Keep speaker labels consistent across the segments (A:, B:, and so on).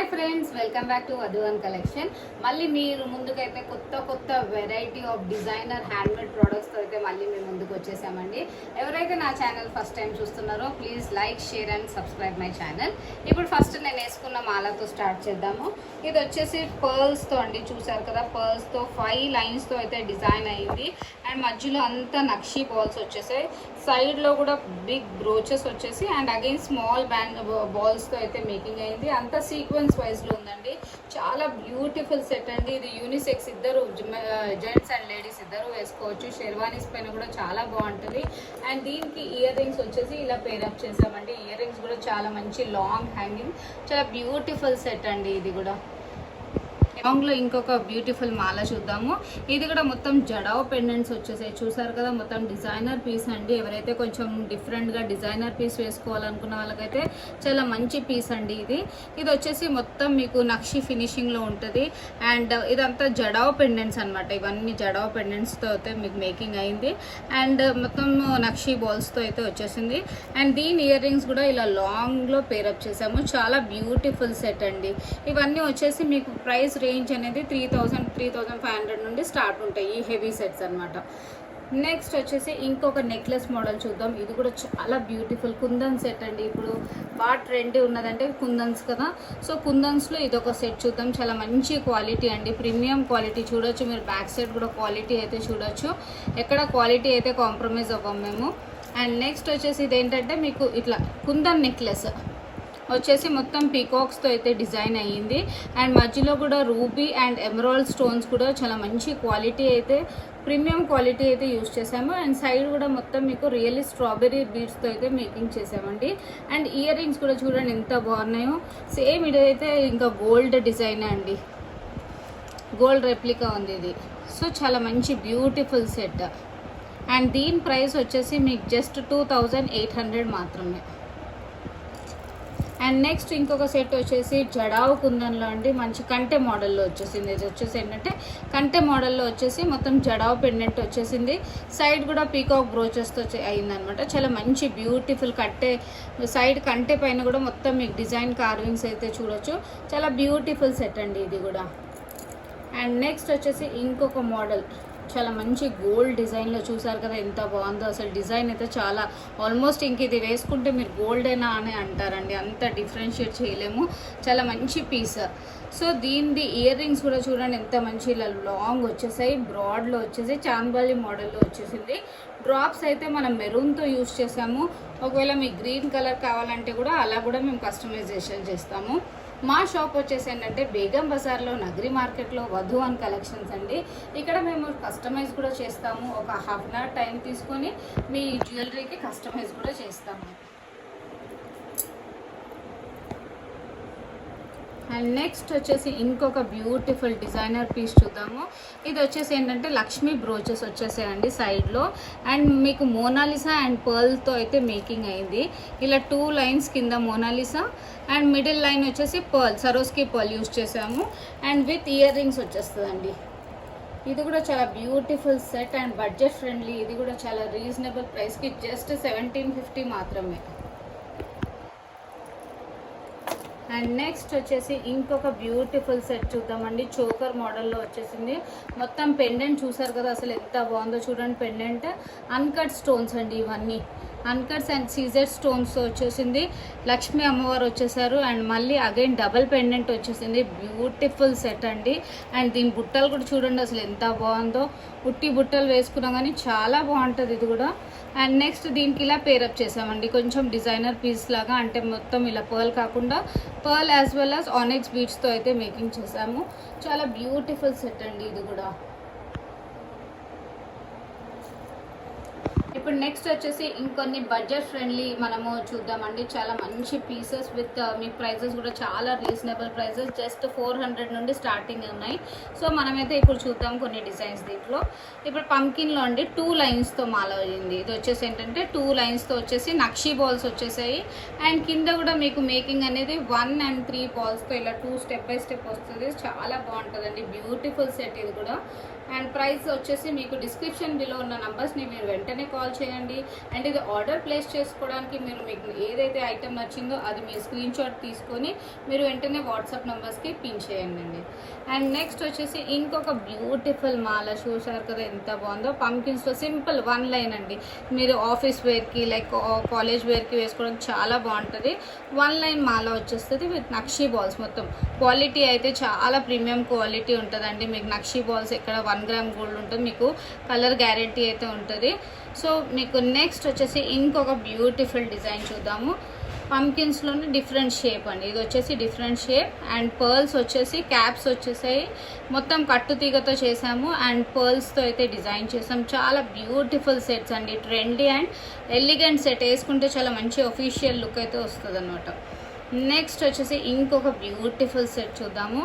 A: Hi friends, welcome back to Vadhuvan collection. మళ్ళీ మీరు ముందుకైతే కొత్త వెరైటీ ఆఫ్ డిజైనర్ హ్యాండ్మేడ్ ప్రోడక్ట్స్తో అయితే మళ్ళీ మేము ముందుకు వచ్చేసామండి. ఎవరైతే నా ఛానల్ ఫస్ట్ టైం చూస్తున్నారో please like, share and subscribe my channel. ఇప్పుడు ఫస్ట్ నేను వేసుకున్న మాలతో స్టార్ట్ చేద్దాము. ఇది వచ్చేసి పర్ల్స్తో అండి, చూసారు కదా, పర్ల్స్తో 5 లైన్స్తో అయితే డిజైన్ అయ్యింది. అండ్ మధ్యలో అంతా నక్షి బాల్స్ వచ్చేసాయి, సైడ్లో కూడా బిగ్ బ్రోచెస్ వచ్చేసి అండ్ అగైన్ స్మాల్ బ్యాండ్ బాల్స్తో అయితే మేకింగ్ అయింది. అంతా సీక్వెన్స్ వైజ్లో ఉందండి. చాలా బ్యూటిఫుల్ సెట్ అండి. ఇది యూనిసెక్స్, ఇద్దరు జెంట్స్ అండ్ లేడీస్ ఇద్దరు వేసుకోవచ్చు. షెర్వానీస్ పైన కూడా చాలా బాగుంటుంది. అండ్ దీనికి ఇయర్ రింగ్స్ వచ్చేసి ఇలా పేరప్ చేసామండి. ఇయర్ రింగ్స్ కూడా చాలా మంచి లాంగ్ హ్యాంగింగ్, చాలా బ్యూటిఫుల్ సెట్ అండి. ఇది కూడా లాంగ్లో ఇంకొక బ్యూటిఫుల్ మాల చూద్దాము. ఇది కూడా మొత్తం జడావ్ పెండెంట్స్ వచ్చేసాయి, చూసారు కదా. మొత్తం డిజైనర్ పీస్ అండి. ఎవరైతే కొంచెం డిఫరెంట్గా డిజైనర్ పీస్ వేసుకోవాలనుకున్న వాళ్ళకైతే చాలా మంచి పీస్ అండి. ఇది వచ్చేసి మొత్తం మీకు నక్షి ఫినిషింగ్లో ఉంటుంది. అండ్ ఇదంతా జడావ్ పెండెంట్స్ అనమాట. ఇవన్నీ జడావ్ పెండెంట్స్తో అయితే మీకు మేకింగ్ అయింది. అండ్ మొత్తం నక్షి బాల్స్తో అయితే వచ్చేసింది. అండ్ దీని ఇయర్ రింగ్స్ కూడా ఇలా లాంగ్లో పేరప్ చేసాము. చాలా బ్యూటిఫుల్ సెట్ అండి. ఇవన్నీ వచ్చేసి మీకు ప్రైస్ రేంజ్ అనేది 3,000-3,500 నుండి స్టార్ట్ ఉంటాయి ఈ హెవీ సెట్స్ అనమాట. నెక్స్ట్ వచ్చేసి ఇంకొక నెక్లెస్ మోడల్ చూద్దాం. ఇది కూడా చాలా బ్యూటిఫుల్ కుందన్ సెట్ అండి. ఇప్పుడు బాగా ట్రెండ్ ఉన్నదంటే కుందన్స్ కదా, సో కుందన్స్లో ఇదొక సెట్ చూద్దాం. చాలా మంచి క్వాలిటీ అండి, ప్రీమియం క్వాలిటీ చూడొచ్చు మీరు. బ్యాక్ సైడ్ కూడా క్వాలిటీ అయితే చూడొచ్చు, ఎక్కడ క్వాలిటీ అయితే కాంప్రమైజ్ అవ్వం మేము. అండ్ నెక్స్ట్ వచ్చేసి ఇదేంటంటే మీకు ఇట్లా కుందన్ నెక్లెస్ వచ్చేసి మొత్తం పీకాక్స్తో అయితే డిజైన్ అయ్యింది. అండ్ మధ్యలో కూడా రూబీ అండ్ ఎమరాల్డ్ స్టోన్స్ కూడా చాలా మంచి క్వాలిటీ అయితే, ప్రీమియం క్వాలిటీ అయితే యూజ్ చేసాము. అండ్ సైడ్ కూడా మొత్తం మీకు రియల్లీ స్ట్రాబెర్రీ బీడ్స్తో అయితే మేకింగ్ చేసామండి. అండ్ ఇయర్ రింగ్స్ కూడా చూడండి ఎంత బాగున్నాయో. సేమ్ ఇదైతే ఇంకా గోల్డ్ డిజైన్ అండి, గోల్డ్ రెప్లికా ఉంది ఇది. సో చాలా మంచి బ్యూటిఫుల్ సెట్. అండ్ దీని ప్రైస్ వచ్చేసి మీకు జస్ట్ 2,800 మాత్రమే. అండ్ నెక్స్ట్ ఇంకొక సెట్ వచ్చేసి జడావ్ కుందన్లో అండి, మంచి కంటె మోడల్లో వచ్చేసింది. ఇది వచ్చేసి ఏంటంటే కంటె మోడల్లో వచ్చేసి మొత్తం జడావ్ పెండెంట్ వచ్చేసింది. సైడ్ కూడా పీకాక్ బ్రోచెస్తో అయిందనమాట. చాలా మంచి బ్యూటిఫుల్ కట్టె, సైడ్ కంటె పైన కూడా మొత్తం మీకు డిజైన్ కార్వింగ్స్ అయితే చూడొచ్చు. చాలా బ్యూటిఫుల్ సెట్ అండి ఇది కూడా. అండ్ నెక్స్ట్ వచ్చేసి ఇంకొక మోడల్, చాలా మంచి గోల్డ్ డిజైన్లో, చూసారు కదా ఎంత బాగుందో. అసలు డిజైన్ అయితే చాలా, ఆల్మోస్ట్ ఇంక ఇది వేసుకుంటే మీరు గోల్డేనా అని అంటారండి, అంత డిఫరెన్షియేట్ చేయలేము. చాలా మంచి పీస్. సో దీనిది ఇయర్ రింగ్స్ కూడా చూడండి ఎంత మంచి ఇలా లాంగ్ వచ్చేసాయి, బ్రాడ్లో వచ్చేసి చాంబాలి మోడల్లో వచ్చేసింది. డ్రాప్స్ అయితే మనం మెరూన్తో యూజ్ చేసాము. ఒకవేళ మీకు గ్రీన్ కలర్ కావాలంటే కూడా అలా కూడా మేము కస్టమైజేషన్ చేస్తాము. మా షాప్ వచ్చేసి ఏంటంటే బేగం బజార్లో నగరి మార్కెట్లో వధువన్ కలెక్షన్స్ అండి. ఇక్కడ మేము కస్టమైజ్ కూడా చేస్తాము. ఒక హాఫ్ అన్ అవర్ టైం తీసుకొని మీ జ్యువెలరీకి కస్టమైజ్ కూడా చేస్తాము. అండ్ నెక్స్ట్ వచ్చేసి ఇంకొక బ్యూటిఫుల్ డిజైనర్ పీస్ చూద్దాము. ఇది వచ్చేసి ఏంటంటే లక్ష్మీ బ్రోచెస్ వచ్చేసాయండి సైడ్లో. అండ్ మీకు మోనాలిసా అండ్ పర్ల్తో అయితే మేకింగ్ అయింది. ఇలా 2 లైన్స్ కింద మోనాలిసా అండ్ మిడిల్ లైన్ వచ్చేసి పర్ల్, సరోస్కి పర్ల్ యూజ్ చేసాము. అండ్ విత్ ఇయర్ రింగ్స్ వచ్చేస్తుందండి. ఇది కూడా చాలా beautiful set and budget friendly. ఇది కూడా చాలా రీజనబుల్ ప్రైస్కి జస్ట్ 1750 మాత్రమే. అండ్ నెక్స్ట్ వచ్చేసి ఇంకొక బ్యూటిఫుల్ సెట్ చూద్దామండి. చోకర్ మోడల్లో వచ్చేసింది. మొత్తం పెండెంట్ చూసారు కదా అసలు ఎంత బాగుందో చూడండి. పెండెంట్ అన్కట్ స్టోన్స్ అండి, ఇవన్నీ అన్కట్స్ అండ్ సీజర్ స్టోన్స్ వచ్చేసింది. లక్ష్మీ అమ్మవారు వచ్చేసారు. అండ్ మళ్ళీ అగైన్ డబల్ పెండెంట్ వచ్చేసింది. బ్యూటిఫుల్ సెట్ అండి. అండ్ దీని బుట్టలు కూడా చూడండి అసలు ఎంత బాగుందో. ఉట్టి బుట్టలు వేసుకున్నా కానీ చాలా బాగుంటుంది ఇది కూడా. అండ్ నెక్స్ట్ దీనికి ఇలా పేరప్ చేసామండి, కొంచెం డిజైనర్ పీస్ లాగా. అంటే మొత్తం ఇలా పర్ల్ కాకుండా పర్ల్ యాజ్ వెల్ యాజ్ ఆనెక్స్ బీడ్స్తో అయితే మేకింగ్ చేసాము. చాలా బ్యూటిఫుల్ సెట్ అండి ఇది కూడా. ఇప్పుడు నెక్స్ట్ వచ్చేసి ఇంకొన్ని బడ్జెట్ ఫ్రెండ్లీ మనము చూద్దామండి. చాలా మంచి పీసెస్ విత్ మీ ప్రైజెస్ కూడా చాలా రీజనబుల్ ప్రైజెస్, జస్ట్ 400 నుండి స్టార్టింగ్ ఉన్నాయి. సో మనమైతే ఇప్పుడు చూద్దాం కొన్ని డిజైన్స్. దీంట్లో ఇప్పుడు పంకిన్లో అండి 2 లైన్స్తో మాల అయింది. ఇది వచ్చేసి ఏంటంటే 2 లైన్స్తో వచ్చేసి నక్షి బాల్స్ వచ్చేసాయి. అండ్ కింద కూడా మీకు మేకింగ్ అనేది 1 and 3 బాల్స్తో ఇలా 2 స్టెప్ బై స్టెప్ వస్తుంది. చాలా బాగుంటుందండి, బ్యూటిఫుల్ సెట్ ఇది కూడా. అండ్ ప్రైస్ వచ్చేసి మీకు డిస్క్రిప్షన్ బిలో ఉన్న నంబర్స్ని మీరు వెంటనే కాల్ చేయండి. అండ్ ఇది ఆర్డర్ ప్లేస్ చేసుకోవడానికి మీకు ఏదైతే ఐటమ్ నచ్చిందో అది మీరు స్క్రీన్ షాట్ తీసుకొని మీరు వెంటనే వాట్సాప్ నెంబర్స్కి పిన్ చేయండి. అండ్ నెక్స్ట్ వచ్చేసి ఇంకొక బ్యూటిఫుల్ మాల చూసారు కదా ఎంత బాగుందో. పంకిన్స్లో సింపుల్ 1 లైన్ అండి. మీరు ఆఫీస్ వేర్కి లైక్ కాలేజ్ వేర్కి వేసుకోవడానికి చాలా బాగుంటుంది. 1 లైన్ మాల వచ్చేస్తుంది విత్ నక్షీ బాల్స్. మొత్తం క్వాలిటీ అయితే చాలా ప్రీమియం క్వాలిటీ ఉంటుందండి. మీకు నక్షీ బాల్స్ ఇక్కడ 1 గ్రామ్ గోల్డ్ ఉంటుంది. మీకు కలర్ గ్యారెంటీ అయితే ఉంటుంది. సో మీకు నెక్స్ట్ వచ్చేసి ఇంకొక బ్యూటిఫుల్ డిజైన్ చూద్దాము. పంకిన్స్లోనే డిఫరెంట్ షేప్ అండి. ఇది వచ్చేసి డిఫరెంట్ షేప్ అండ్ పర్ల్స్ వచ్చేసి క్యాప్స్ వచ్చేసాయి. మొత్తం కట్టు తీగతో చేసాము అండ్ పర్ల్స్తో అయితే డిజైన్ చేసాం. చాలా బ్యూటిఫుల్ సెట్స్ అండి. ట్రెండీ అండ్ ఎలిగెంట్ సెట్ వేసుకుంటే చాలా మంచి ఒఫీషియల్ లుక్ అయితే వస్తుంది అనమాట. నెక్స్ట్ వచ్చేసి ఇంకొక బ్యూటిఫుల్ సెట్ చూద్దాము.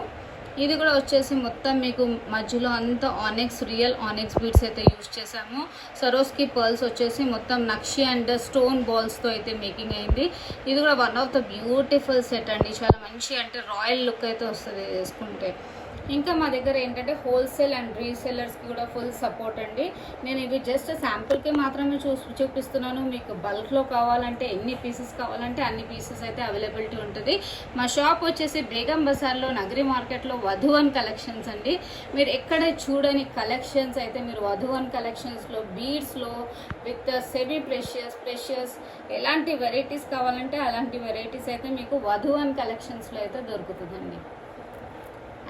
A: ఇది కూడా వచ్చేసి మొత్తం మీకు మధ్యలో అంతా రియల్ ఆనెక్స్ బీడ్స్ అయితే యూజ్ చేసాము. సరోస్కి పర్ల్స్ వచ్చేసి మొత్తం నక్షి అండ్ స్టోన్ బాల్స్తో అయితే మేకింగ్ అయింది. ఇది కూడా one of the beautiful set అండి. చాలా మంచి అంటే రాయల్ లుక్ అయితే వస్తుంది వేసుకుంటే. ఇంకా మా దగ్గర ఏంటంటే హోల్సేల్ అండ్ రీసెల్లర్స్కి కూడా ఫుల్ సపోర్ట్ అండి. నేను ఇది జస్ట్ శాంపుల్కి మాత్రమే చూపిస్తున్నాను. మీకు బల్క్లో కావాలంటే ఎన్ని పీసెస్ కావాలంటే అన్ని పీసెస్ అయితే అవైలబిలిటీ ఉంటుంది. మా షాప్ వచ్చేసి బేగం బజార్లో నగరి మార్కెట్లో వధువన్ కలెక్షన్స్ అండి. మీరు ఎక్కడ చూడని కలెక్షన్స్ అయితే మీరు వధువన్ కలెక్షన్స్లో బీడ్స్లో విత్ సెమీ ప్రెషియస్ ఎలాంటి వెరైటీస్ కావాలంటే అలాంటి వెరైటీస్ అయితే మీకు వధువన్ కలెక్షన్స్లో అయితే దొరుకుతుందండి.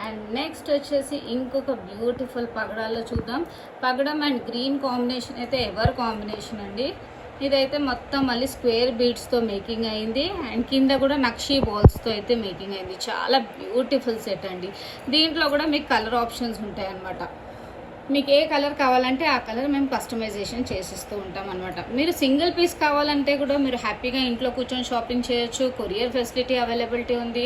A: అండ్ నెక్స్ట్ వచ్చేసి ఇంకొక బ్యూటిఫుల్ పగడాల్లో చూద్దాం. పగడం అండ్ గ్రీన్ కాంబినేషన్ అయితే ఎవర్ కాంబినేషన్ అండి. ఇదైతే మొత్తం మళ్ళీ స్క్వేర్ బీడ్స్తో మేకింగ్ అయింది అండ్ కింద కూడా నక్షీ బాల్స్తో అయితే మేకింగ్ అయింది. చాలా బ్యూటిఫుల్ సెట్ అండి. దీంట్లో కూడా మీకు కలర్ ఆప్షన్స్ ఉంటాయి అన్నమాట. మీకు ఏ కలర్ కావాలంటే ఆ కలర్ మేము కస్టమైజేషన్ చేసిస్తూ ఉంటాం అనమాట. మీరు సింగిల్ పీస్ కావాలంటే కూడా మీరు హ్యాపీగా ఇంట్లో కూర్చొని షాపింగ్ చేయొచ్చు. కొరియర్ ఫెసిలిటీ అవైలబిలిటీ ఉంది.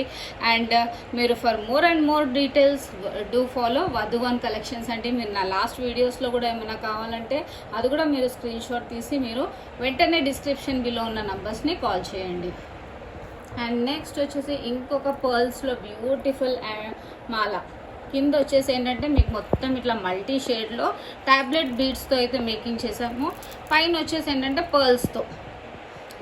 A: అండ్ మీరు for more and more details do follow Vadhuvan collections అండి. మీరు నా లాస్ట్ వీడియోస్లో కూడా ఏమైనా కావాలంటే అది కూడా మీరు స్క్రీన్ షాట్ తీసి మీరు వెంటనే డిస్క్రిప్షన్ బిలో ఉన్న నంబర్స్ని కాల్ చేయండి. అండ్ నెక్స్ట్ వచ్చేసి ఇంకొక పర్ల్స్లో బ్యూటిఫుల్ మాల. కింద వచ్చేసి ఏంటంటే మీకు మొత్తం ఇట్లా మల్టీ షేడ్లో ట్యాబ్లెట్ బీడ్స్తో అయితే మేకింగ్ చేసాము. పైన వచ్చేసి ఏంటంటే పర్ల్స్తో.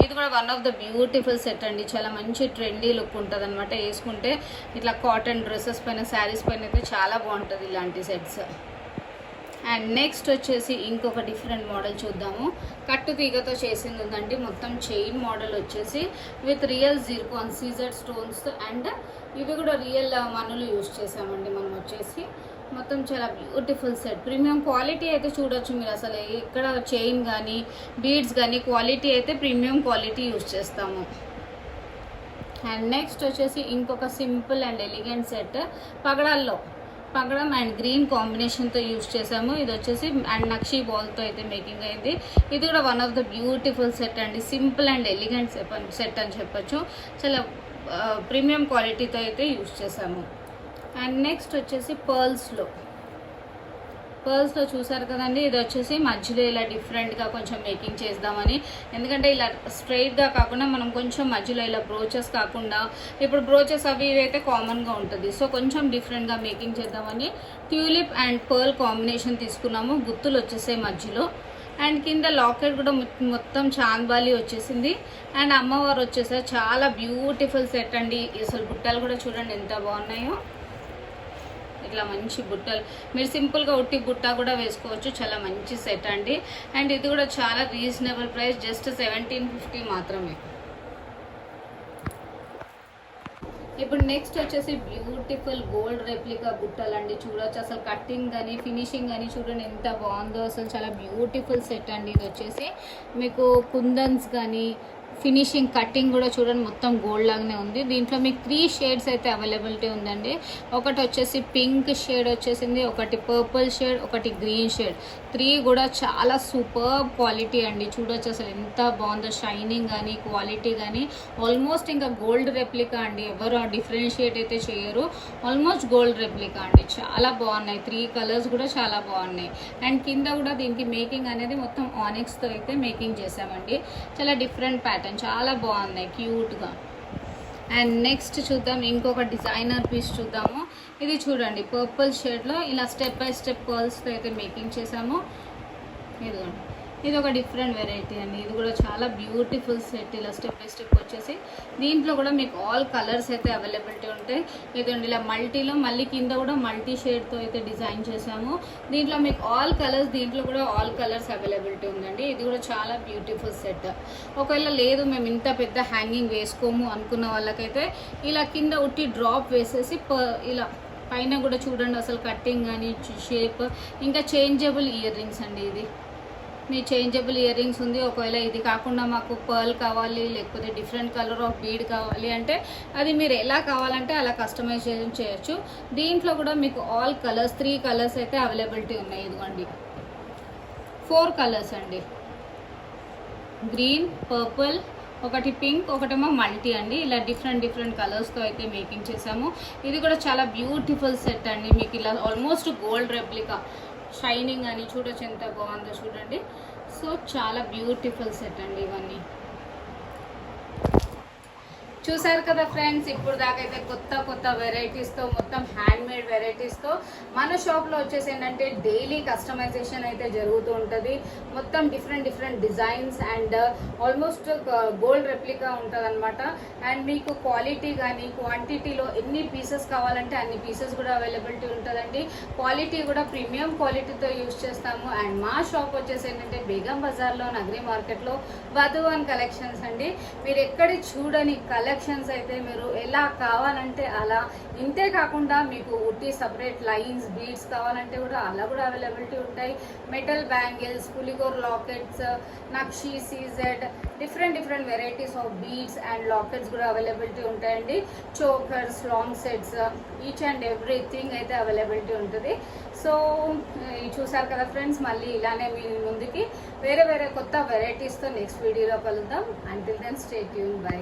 A: ఇది కూడా one of the beautiful set అండి. చాలా మంచి ట్రెండీ లుక్ ఉంటుంది అనమాట. వేసుకుంటే ఇట్లా కాటన్ డ్రెస్సెస్ పైన శారీస్ పైన అయితే చాలా బాగుంటుంది ఇలాంటి సెట్స్. అండ్ నెక్స్ట్ వచ్చేసి ఇంకొక డిఫరెంట్ మోడల్ చూద్దాము. కట్టు తీగతో చేసింది ఉందండి. మొత్తం చైన్ మోడల్ వచ్చేసి విత్ రియల్ జిర్కాన్ సీజర్ స్టోన్స్ అండ్ ఇవి కూడా రియల్ మనులు యూజ్ చేసామండి మనం వచ్చేసి. మొత్తం చాలా బ్యూటిఫుల్ సెట్. ప్రీమియం క్వాలిటీ అయితే చూడొచ్చు మీరు. అసలు ఎక్కడ చైన్ కానీ బీడ్స్ కానీ క్వాలిటీ అయితే ప్రీమియం క్వాలిటీ యూజ్ చేస్తాము. అండ్ నెక్స్ట్ వచ్చేసి ఇంకొక సింపుల్ అండ్ ఎలిగెంట్ సెట్ పగడాల్లో. పగడం అండ్ గ్రీన్ కాంబినేషన్తో యూజ్ చేసాము. ఇది వచ్చేసి అండ్ నక్షీ బాల్తో అయితే మేకింగ్ అయింది. ఇది కూడా one of the beautiful set అండి. సింపుల్ అండ్ ఎలిగెంట్ సెట్ అని చెప్పొచ్చు. చాలా ప్రీమియం క్వాలిటీతో అయితే యూజ్ చేసాము. అండ్ నెక్స్ట్ వచ్చేసి పర్ల్స్లో చూసారు కదండి. ఇది వచ్చేసి మధ్యలో ఇలా డిఫరెంట్గా కొంచెం మేకింగ్ చేద్దామని. ఎందుకంటే ఇలా స్ట్రైట్గా కాకుండా మనం కొంచెం మధ్యలో ఇలా బ్రోచెస్ కాకుండా, ఇప్పుడు బ్రోచెస్ అవి ఇవైతే కామన్గా ఉంటుంది. సో కొంచెం డిఫరెంట్గా మేకింగ్ చేద్దామని ట్యూలిప్ అండ్ పర్ల్ కాంబినేషన్ తీసుకున్నాము. గుత్తులు వచ్చేసాయి మధ్యలో. అండ్ కింద లాకెట్ కూడా మొత్తం చాంద్బాలి వచ్చేసింది. అండ్ అమ్మవారు వచ్చేసారు. చాలా బ్యూటిఫుల్ సెట్ అండి. అసలు బుట్టలు కూడా చూడండి ఎంత బాగున్నాయో. ఇట్లా మంచి బుట్టలు మీరు సింపుల్గా ఉట్టి బుట్ట కూడా వేసుకోవచ్చు. చాలా మంచి సెట్ అండి. అండ్ ఇది కూడా చాలా రీజనబుల్ ప్రైస్, జస్ట్ 1750 మాత్రమే. ఇప్పుడు నెక్స్ట్ వచ్చేసి బ్యూటిఫుల్ గోల్డ్ రెప్లికా బుట్టలు అండి. చూడొచ్చు అసలు కట్టింగ్ కానీ ఫినిషింగ్ కానీ చూడండి ఎంత బాగుందో. అసలు చాలా బ్యూటిఫుల్ సెట్ అండి. ఇది వచ్చేసి మీకు కుందన్స్ కానీ ఫినిషింగ్ కట్టింగ్ కూడా చూడండి మొత్తం గోల్డ్ లాగానే ఉంది. దీంట్లో మీకు 3 షేడ్స్ అయితే అవైలబిలిటీ ఉందండి. ఒకటి వచ్చేసి పింక్ షేడ్ వచ్చేసింది, ఒకటి పర్పుల్ షేడ్, ఒకటి గ్రీన్ షేడ్. 3 కూడా చాలా సూపర్ క్వాలిటీ అండి. చూడొచ్చు అసలు ఎంత బాగుందో. షైనింగ్ కానీ క్వాలిటీ కానీ ఆల్మోస్ట్ ఇంకా గోల్డ్ రెప్లికా అండి. ఎవరు డిఫరెన్షియేట్ అయితే చేయరు. ఆల్మోస్ట్ గోల్డ్ రెప్లికా అండి. చాలా బాగున్నాయి. 3 కలర్స్ కూడా చాలా బాగున్నాయి. అండ్ కింద కూడా దీనికి మేకింగ్ అనేది మొత్తం ఆనెక్స్తో అయితే మేకింగ్ చేసామండి. చాలా డిఫరెంట్ ప్యాటర్న్, చాలా బాగున్నాయి క్యూట్గా. అండ్ నెక్స్ట్ చూద్దాం ఇంకొక డిజైనర్ పీస్ చూద్దాము. ఇది చూడండి పర్పుల్ షేడ్లో ఇలా స్టెప్ బై స్టెప్ పర్ల్స్తో అయితే మేకింగ్ చేసాము. ఇదిగోండి, ఇది ఒక డిఫరెంట్ వెరైటీ అండి. ఇది కూడా చాలా బ్యూటిఫుల్ సెట్. ఇలా స్టెప్ బై స్టెప్ వచ్చేసి దీంట్లో కూడా మీకు ఆల్ కలర్స్ అయితే అవైలబిలిటీ ఉంటాయి. ఇదండి ఇలా మల్టీలో మళ్ళీ కింద కూడా మల్టీ షేడ్తో అయితే డిజైన్ చేసాము. దీంట్లో మీకు ఆల్ కలర్స్, దీంట్లో కూడా ఆల్ కలర్స్ అవైలబిలిటీ ఉందండి. ఇది కూడా చాలా బ్యూటిఫుల్ సెట్. ఒకవేళ లేదు మేము ఇంత పెద్ద హ్యాంగింగ్ వేసుకోము అనుకున్న వాళ్ళకైతే ఇలా కింద ఉట్టి డ్రాప్ వేసేసి ఇలా పైన కూడా చూడండి అసలు కట్టింగ్ కానీ షేప్, ఇంకా చేంజబుల్ ఇయర్ రింగ్స్ అండి. ఇది మీ చేంజబుల్ ఇయర్ రింగ్స్ ఉంది. ఒకవేళ ఇది కాకుండా మాకు పర్ల్ కావాలి, లేకపోతే డిఫరెంట్ కలర్ ఆఫ్ బీడ్ కావాలి అంటే అది మీరు ఎలా కావాలంటే అలా కస్టమైజేషన్ చేయొచ్చు. దీంట్లో కూడా మీకు ఆల్ కలర్స్ 3 కలర్స్ అయితే అవైలబిలిటీ ఉన్నాయి. ఇదిగోండి 4 కలర్స్ అండి, గ్రీన్, పర్పుల్, ఒకటి పింక్, ఒకటేమో మల్టీ అండి. ఇలా డిఫరెంట్ కలర్స్తో అయితే మేకింగ్ చేసాము. ఇది కూడా చాలా బ్యూటిఫుల్ సెట్ అండి. మీకు ఇలా ఆల్మోస్ట్ గోల్డ్ రెప్లికా షైనింగ్ అని చూడొచ్చు ఎంత బాగుందో చూడండి. సో చాలా బ్యూటిఫుల్ సెట్ అండి ఇవన్నీ. చూసారు కదా ఫ్రెండ్స్, ఇప్పుడు దాకైతే కొత్త వెరైటీస్తో, మొత్తం హ్యాండ్ మేడ్ వెరైటీస్తో మన షాప్లో వచ్చేసి ఏంటంటే డైలీ కస్టమైజేషన్ అయితే జరుగుతూ ఉంటుంది. మొత్తం different designs and almost gold replica ఉంటుంది అనమాట. అండ్ మీకు క్వాలిటీ కానీ క్వాంటిటీలో ఎన్ని పీసెస్ కావాలంటే అన్ని పీసెస్ కూడా అవైలబిలిటీ ఉంటుందండి. క్వాలిటీ కూడా ప్రీమియం క్వాలిటీతో యూజ్ చేస్తాము. అండ్ మా షాప్ వచ్చేసి ఏంటంటే బేగం బజార్లో నగరి మార్కెట్లో వధువన్ కలెక్షన్స్ అండి. మీరు ఎక్కడి చూడని కలెక్షన్స్ అయితే మీరు ఎలా కావాలంటే అలా, ఇంతే కాకుండా మీకు ఉట్టి సపరేట్ లైన్స్ బీడ్స్ కావాలంటే కూడా అలా కూడా అవైలబిలిటీ ఉంటాయి. మెటల్ బ్యాంగిల్స్, పులిగోర్ లాకెట్స్, నక్షి, CZ, different varieties of beads and lockets కూడా అవైలబిలిటీ ఉంటాయండి. Chokers, long sets, each and everything అయితే అవైలబిలిటీ ఉంటుంది. సో చూసారు కదా ఫ్రెండ్స్, మళ్ళీ ఇలానే మీ ముందుకి వేరే కొత్త వెరైటీస్తో నెక్స్ట్ వీడియోలో కలుద్దాం. Until then stay tune, by.